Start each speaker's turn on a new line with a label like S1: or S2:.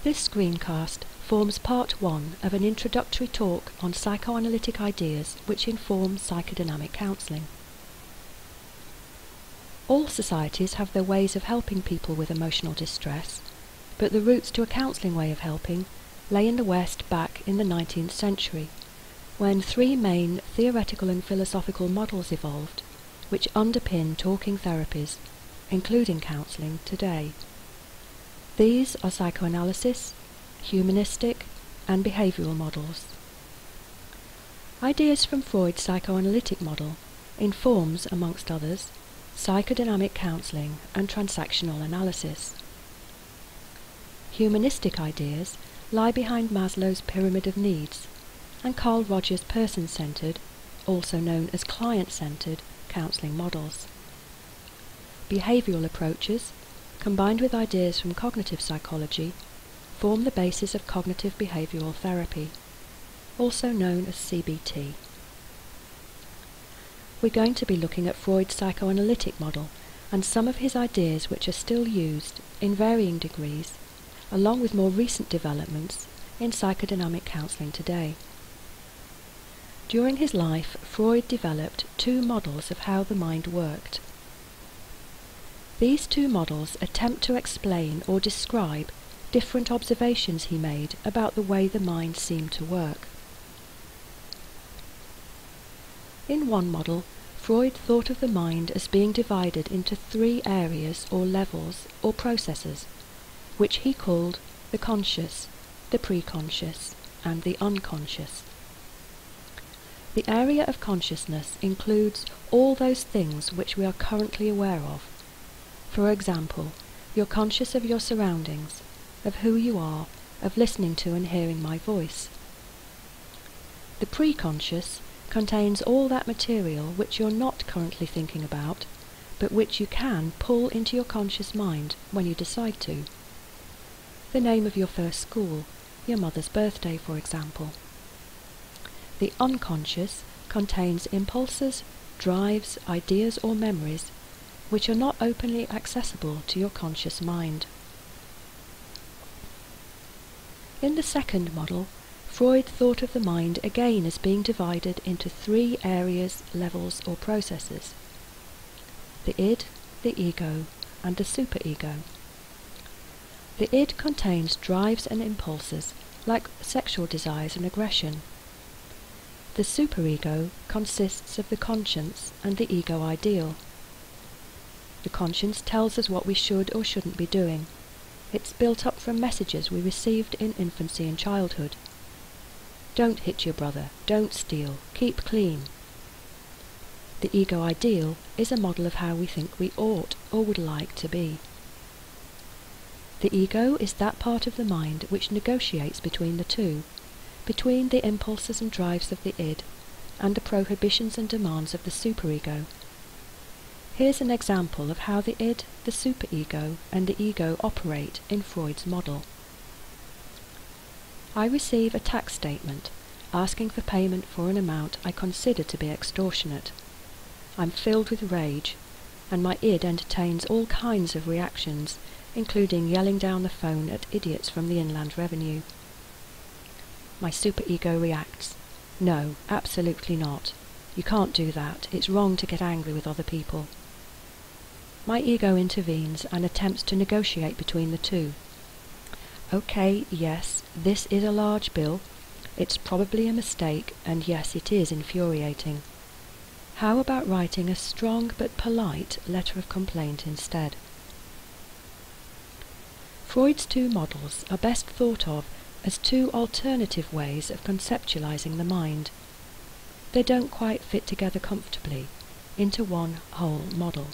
S1: This screencast forms part 1 of an introductory talk on psychoanalytic ideas which inform psychodynamic counselling. All societies have their ways of helping people with emotional distress, but the roots to a counselling way of helping lay in the West back in the 19th century, when 3 main theoretical and philosophical models evolved, which underpin talking therapies, including counselling today. These are psychoanalysis, humanistic, and behavioural models. Ideas from Freud's psychoanalytic model informs, amongst others, psychodynamic counselling and transactional analysis. Humanistic ideas lie behind Maslow's pyramid of needs and Carl Rogers' person-centred, also known as client-centred, counselling models. Behavioural approaches, combined with ideas from cognitive psychology, form the basis of cognitive behavioural therapy, also known as CBT. We're going to be looking at Freud's psychoanalytic model and some of his ideas which are still used, in varying degrees, along with more recent developments in psychodynamic counselling today. During his life, Freud developed 2 models of how the mind worked. These 2 models attempt to explain or describe different observations he made about the way the mind seemed to work. In one model, Freud thought of the mind as being divided into 3 areas or levels or processes, which he called the conscious, the preconscious, and the unconscious. The area of consciousness includes all those things which we are currently aware of. For example, you're conscious of your surroundings, of who you are, of listening to and hearing my voice. The preconscious contains all that material which you're not currently thinking about, but which you can pull into your conscious mind when you decide to. The name of your first school, your mother's birthday, for example. The unconscious contains impulses, drives, ideas or memories which are not openly accessible to your conscious mind. In the second model, Freud thought of the mind again as being divided into 3 areas, levels or processes: the id, the ego, and the superego. The id contains drives and impulses like sexual desires and aggression. The superego consists of the conscience and the ego ideal. The conscience tells us what we should or shouldn't be doing. It's built up from messages we received in infancy and childhood. Don't hit your brother, don't steal, keep clean. The ego ideal is a model of how we think we ought or would like to be. The ego is that part of the mind which negotiates between the 2, between the impulses and drives of the id and the prohibitions and demands of the superego. Here's an example of how the id, the superego, and the ego operate in Freud's model. I receive a tax statement asking for payment for an amount I consider to be extortionate. I'm filled with rage, and my id entertains all kinds of reactions, including yelling down the phone at idiots from the Inland Revenue. My superego reacts, "No, absolutely not. You can't do that. It's wrong to get angry with other people." My ego intervenes and attempts to negotiate between the 2. "Okay, yes, this is a large bill. It's probably a mistake, and yes, it is infuriating. How about writing a strong but polite letter of complaint instead?" Freud's 2 models are best thought of as 2 alternative ways of conceptualizing the mind. They don't quite fit together comfortably into one whole model.